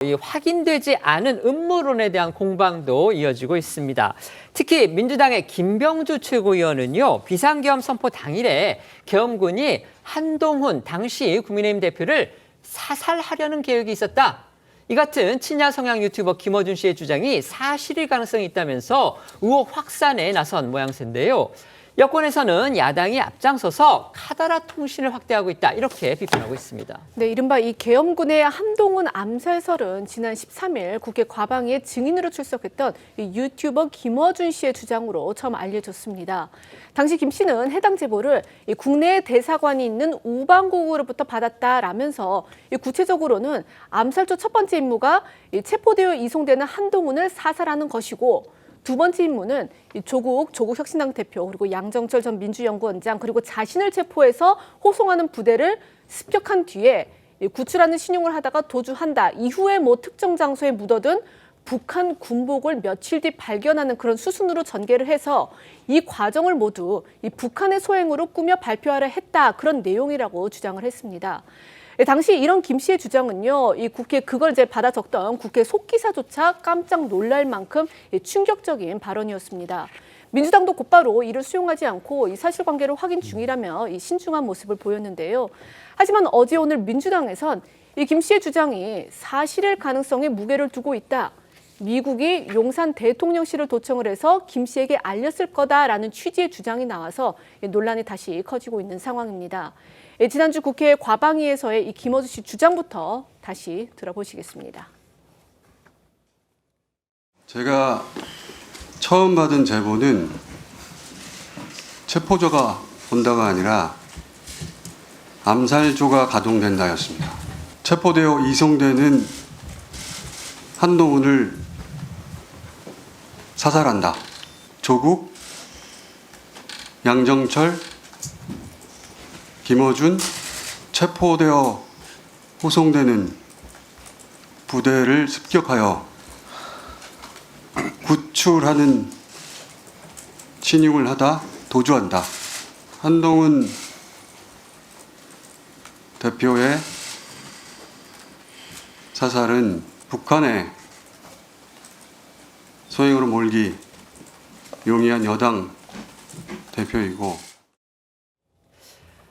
이 확인되지 않은 음모론에 대한 공방도 이어지고 있습니다. 특히 민주당의 김병주 최고위원은요, 비상계엄 선포 당일에 계엄군이 한동훈 당시 국민의힘 대표를 사살하려는 계획이 있었다. 이 같은 친야 성향 유튜버 김어준 씨의 주장이 사실일 가능성이 있다면서 의혹 확산에 나선 모양새인데요. 여권에서는 야당이 앞장서서 카더라 통신을 확대하고 있다, 이렇게 비판하고 있습니다. 네, 이른바 이 계엄군의 한동훈 암살설은 지난 13일 국회 과방위에 증인으로 출석했던 이 유튜버 김어준 씨의 주장으로 처음 알려졌습니다. 당시 김 씨는 해당 제보를 이 국내 대사관이 있는 우방국으로부터 받았다라면서 이 구체적으로는 암살조 첫 번째 임무가 이 체포되어 이송되는 한동훈을 사살하는 것이고, 두 번째 임무는 조국 혁신당 대표 그리고 양정철 전 민주연구원장 그리고 자신을 체포해서 호송하는 부대를 습격한 뒤에 구출하는 신용을 하다가 도주한다. 이후에 특정 장소에 묻어둔 북한 군복을 며칠 뒤 발견하는 그런 수순으로 전개를 해서 이 과정을 모두 이 북한의 소행으로 꾸며 발표하려 했다. 그런 내용이라고 주장을 했습니다. 당시 이런 김 씨의 주장은요, 이 국회 그걸 이제 받아 적던 국회 속기사조차 깜짝 놀랄 만큼 충격적인 발언이었습니다. 민주당도 곧바로 이를 수용하지 않고 이 사실관계를 확인 중이라며 이 신중한 모습을 보였는데요. 하지만 어제 오늘 민주당에선 이 김 씨의 주장이 사실일 가능성에 무게를 두고 있다. 미국이 용산 대통령실을 도청을 해서 김 씨에게 알렸을 거다라는 취지의 주장이 나와서 논란이 다시 커지고 있는 상황입니다. 지난주 국회 과방위에서의 이 김어준 씨 주장부터 다시 들어보시겠습니다. 제가 처음 받은 제보는 체포조가 온다가 아니라 암살조가 가동된다였습니다. 체포되어 이송되는 한동훈을 사살한다. 조국, 양정철, 김어준, 체포되어 호송되는 부대를 습격하여 구출하는 신용을 하다 도주한다. 한동훈 대표의 사살은 북한의 소행으로 몰기 용이한 여당 대표이고,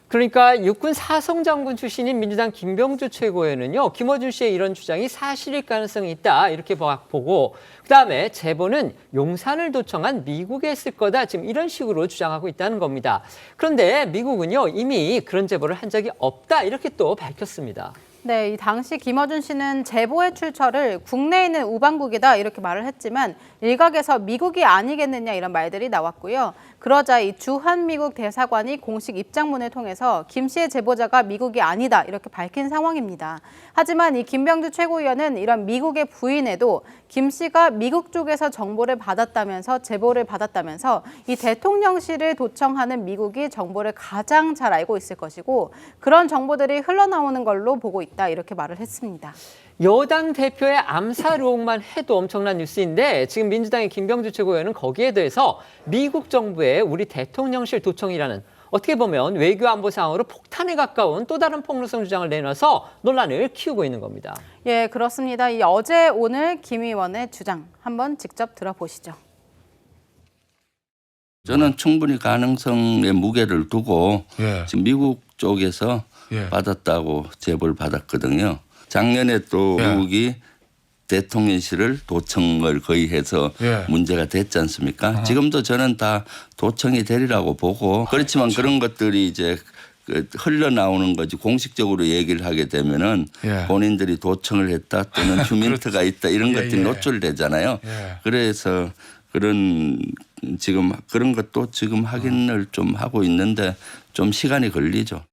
그러니까 육군 사성장군 출신인 민주당 김병주 최고위원은요, 김어준 씨의 이런 주장이 사실일 가능성이 있다, 이렇게 보고, 그다음에 제보는 용산을 도청한 미국에 했을 거다, 지금 이런 식으로 주장하고 있다는 겁니다. 그런데 미국은요, 이미 그런 제보를 한 적이 없다, 이렇게 또 밝혔습니다. 네, 이 당시 김어준 씨는 제보의 출처를 국내에 있는 우방국이다 이렇게 말을 했지만 일각에서 미국이 아니겠느냐 이런 말들이 나왔고요. 그러자 이 주한미국 대사관이 공식 입장문을 통해서 김 씨의 제보자가 미국이 아니다 이렇게 밝힌 상황입니다. 하지만 이 김병주 최고위원은 이런 미국의 부인에도 김 씨가 미국 쪽에서 정보를 받았다면서 제보를 받았다면서 이 대통령실을 도청하는 미국이 정보를 가장 잘 알고 있을 것이고 그런 정보들이 흘러나오는 걸로 보고 있다 이렇게 말을 했습니다. 여당 대표의 암살 의혹만 해도 엄청난 뉴스인데 지금 민주당의 김병주 최고위원은 거기에 대해서 미국 정부의 우리 대통령실 도청이라는 어떻게 보면 외교안보 상황으로 폭탄에 가까운 또 다른 폭로성 주장을 내놔서 논란을 키우고 있는 겁니다. 예, 그렇습니다. 이 어제 오늘 김 의원의 주장 한번 직접 들어보시죠. 저는 충분히 가능성의 무게를 두고 지금 미국 쪽에서 받았다고 제보를 받았거든요. 작년에 또 미국이 대통령실을 도청을 거의 해서 문제가 됐지 않습니까? 지금도 저는 다 도청이 되리라고 보고 그렇지만 그런 것들이 이제 흘러나오는 거지 공식적으로 얘기를 하게 되면은 본인들이 도청을 했다 또는 휴민트가 있다 이런 것들이 노출되잖아요. 그래서 지금 그런 것도 지금 확인을 좀 하고 있는데 좀 시간이 걸리죠.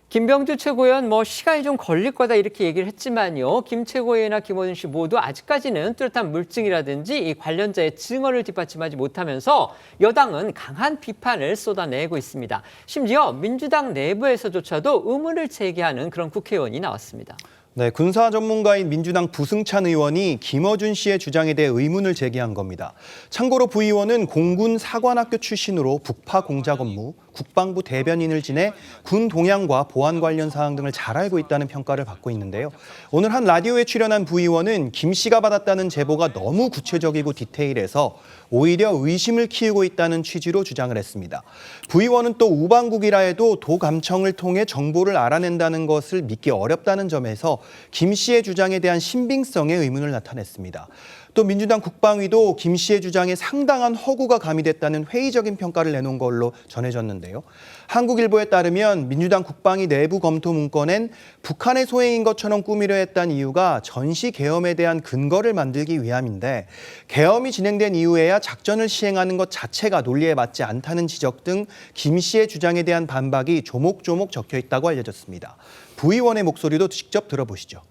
김병주 최고위원 시간이 좀 걸릴 거다 이렇게 얘기를 했지만요. 김 최고위원이나 김어준 씨 모두 아직까지는 뚜렷한 물증이라든지 이 관련자의 증언을 뒷받침하지 못하면서 여당은 강한 비판을 쏟아내고 있습니다. 심지어 민주당 내부에서조차도 의문을 제기하는 그런 국회의원이 나왔습니다. 네, 군사 전문가인 민주당 부승찬 의원이 김어준 씨의 주장에 대해 의문을 제기한 겁니다. 참고로 부 의원은 공군 사관학교 출신으로 북파 공작 업무, 국방부 대변인을 지내 군 동향과 보안 관련 사항 등을 잘 알고 있다는 평가를 받고 있는데요. 오늘 한 라디오에 출연한 부의원은 김 씨가 받았다는 제보가 너무 구체적이고 디테일해서 오히려 의심을 키우고 있다는 취지로 주장을 했습니다. 부의원은 또 우방국이라 해도 도감청을 통해 정보를 알아낸다는 것을 믿기 어렵다는 점에서 김 씨의 주장에 대한 신빙성에 의문을 나타냈습니다. 또 민주당 국방위도 김 씨의 주장에 상당한 허구가 가미됐다는 회의적인 평가를 내놓은 걸로 전해졌는데요. 한국일보에 따르면 민주당 국방위 내부 검토 문건엔 북한의 소행인 것처럼 꾸미려 했다는 이유가 전시 계엄에 대한 근거를 만들기 위함인데 계엄이 진행된 이후에야 작전을 시행하는 것 자체가 논리에 맞지 않다는 지적 등 김 씨의 주장에 대한 반박이 조목조목 적혀 있다고 알려졌습니다. 부의원의 목소리도 직접 들어보시죠.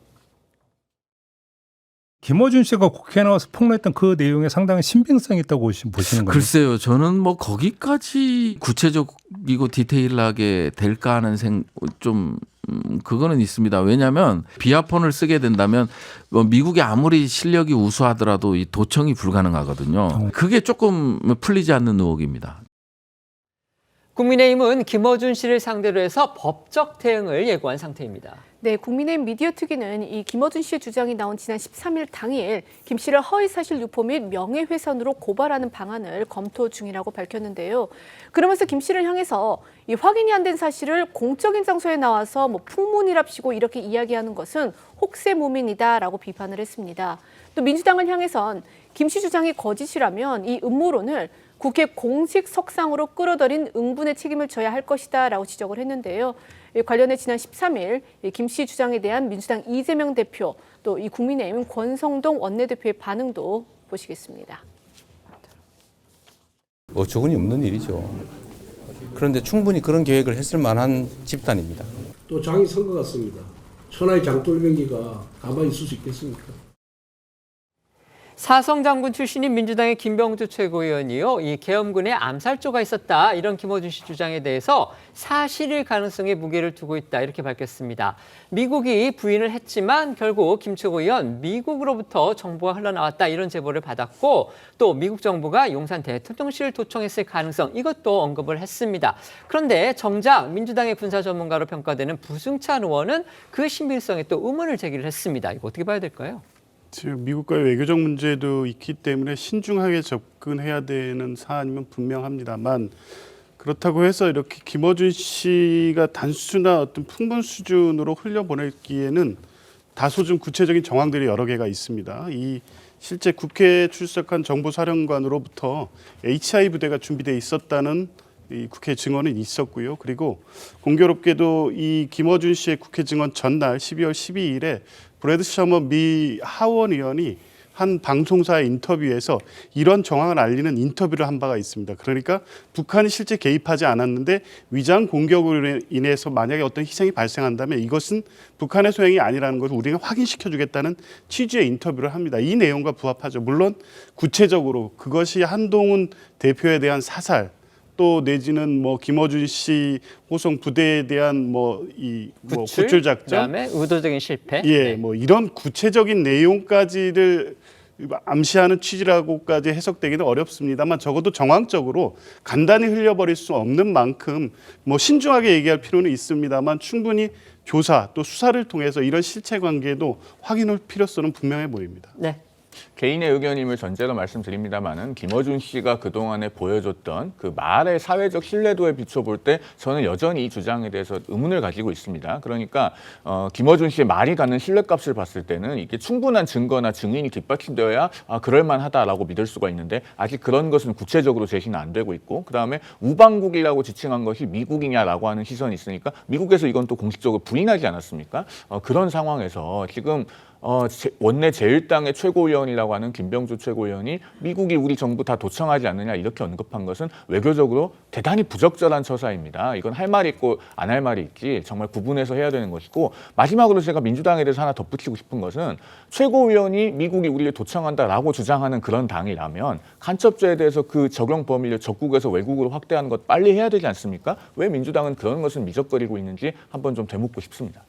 김어준 씨가 국회에 나와서 폭로했던 그 내용에 상당히 신빙성이 있다고 보시는 거예요? 글쎄요. 저는 뭐 거기까지 구체적이고 디테일하게 될까 하는 그거는 있습니다. 왜냐하면 비아폰을 쓰게 된다면 뭐 미국이 아무리 실력이 우수하더라도 이 도청이 불가능하거든요. 그게 조금 풀리지 않는 의혹입니다. 국민의힘은 김어준 씨를 상대로 해서 법적 대응을 예고한 상태입니다. 네, 국민의힘 미디어특위는 이 김어준 씨의 주장이 나온 지난 13일 당일 김 씨를 허위사실 유포 및 명예훼손으로 고발하는 방안을 검토 중이라고 밝혔는데요. 그러면서 김 씨를 향해서 이 확인이 안 된 사실을 공적인 장소에 나와서 뭐 풍문이랍시고 이렇게 이야기하는 것은 혹세무민이다라고 비판을 했습니다. 또 민주당을 향해선 김 씨 주장이 거짓이라면 이 음모론을 국회 공식 석상으로 끌어들인 응분의 책임을 져야 할 것이다라고 지적을 했는데요. 관련해 지난 13일 김 씨 주장에 대한 민주당 이재명 대표 또 이 국민의힘 권성동 원내대표의 반응도 보시겠습니다. 어처구니 없는 일이죠. 그런데 충분히 그런 계획을 했을 만한 집단입니다. 또 장이 선 것 같습니다. 천하의 장돌뱅이가 가만히 있을 수 있겠습니까? 사성장군 출신인 민주당의 김병주 최고위원이요. 이 계엄군에 암살조가 있었다. 이런 김어준 씨 주장에 대해서 사실일 가능성에 무게를 두고 있다. 이렇게 밝혔습니다. 미국이 부인을 했지만 결국 김 최고위원 미국으로부터 정보가 흘러나왔다. 이런 제보를 받았고 또 미국 정부가 용산 대통령실을 도청했을 가능성 이것도 언급을 했습니다. 그런데 정작 민주당의 군사 전문가로 평가되는 부승찬 의원은 그 신빙성에 또 의문을 제기를 했습니다. 이거 어떻게 봐야 될까요? 지금 미국과의 외교적 문제도 있기 때문에 신중하게 접근해야 되는 사안이면 분명합니다만 그렇다고 해서 이렇게 김어준 씨가 단순한 어떤 풍문 수준으로 흘려보내기에는 다소 좀 구체적인 정황들이 여러 개가 있습니다. 이 실제 국회에 출석한 정보사령관으로부터 HI 부대가 준비돼 있었다는 이 국회 증언은 있었고요. 그리고 공교롭게도 이 김어준 씨의 국회 증언 전날 12월 12일에 브래드 셔먼 미 하원 의원이 한 방송사의 인터뷰에서 이런 정황을 알리는 인터뷰를 한 바가 있습니다. 그러니까 북한이 실제 개입하지 않았는데 위장 공격으로 인해서 만약에 어떤 희생이 발생한다면 이것은 북한의 소행이 아니라는 것을 우리가 확인시켜주겠다는 취지의 인터뷰를 합니다. 이 내용과 부합하죠. 물론 구체적으로 그것이 한동훈 대표에 대한 사살 또 내지는 뭐 김어준 씨 호송 부대에 대한 구출 작전, 그다음에 의도적인 실패, 뭐 이런 구체적인 내용까지를 암시하는 취지라고까지 해석되기는 어렵습니다만 적어도 정황적으로 간단히 흘려버릴 수 없는 만큼 뭐 신중하게 얘기할 필요는 있습니다만 충분히 조사 또 수사를 통해서 이런 실체 관계도 확인할 필요성은 분명해 보입니다. 네. 개인의 의견임을 전제로 말씀드립니다만은 김어준 씨가 그동안에 보여줬던 그 말의 사회적 신뢰도에 비춰볼 때 저는 여전히 이 주장에 대해서 의문을 가지고 있습니다. 그러니까 김어준 씨의 말이 갖는 신뢰값을 봤을 때는 이게 충분한 증거나 증인이 뒷받침되어야 그럴만하다라고 믿을 수가 있는데 아직 그런 것은 구체적으로 제시는 안 되고 있고 그다음에 우방국이라고 지칭한 것이 미국이냐라고 하는 시선이 있으니까 미국에서 이건 또 공식적으로 부인하지 않았습니까? 그런 상황에서 지금 원내 제1당의 최고위원이라고 하는 김병주 최고위원이 미국이 우리 정부 다 도청하지 않느냐 이렇게 언급한 것은 외교적으로 대단히 부적절한 처사입니다. 이건 할 말이 있고 안 할 말이 있지 정말 구분해서 해야 되는 것이고 마지막으로 제가 민주당에 대해서 하나 덧붙이고 싶은 것은 최고위원이 미국이 우리를 도청한다라고 주장하는 그런 당이라면 간첩죄에 대해서 그 적용 범위를 적국에서 외국으로 확대하는 것 빨리 해야 되지 않습니까? 왜 민주당은 그런 것을 미적거리고 있는지 한번 좀 되묻고 싶습니다.